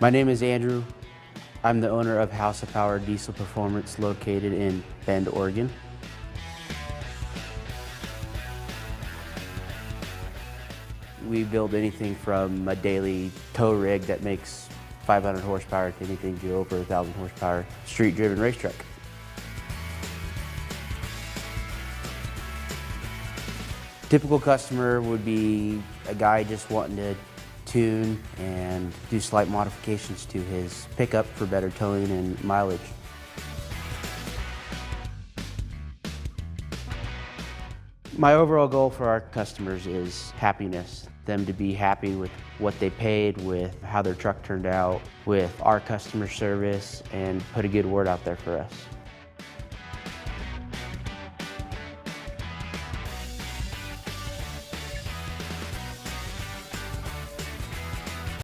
My name is Andrew. I'm the owner of House of Power Diesel Performance located in Bend, Oregon. We build anything from a daily tow rig that makes 500 horsepower to anything to over 1,000 horsepower street-driven race truck. Typical customer would be a guy just wanting to tune and do slight modifications to his pickup for better towing and mileage. My overall goal for our customers is happiness. Them to be happy with what they paid, with how their truck turned out, with our customer service, and put a good word out there for us.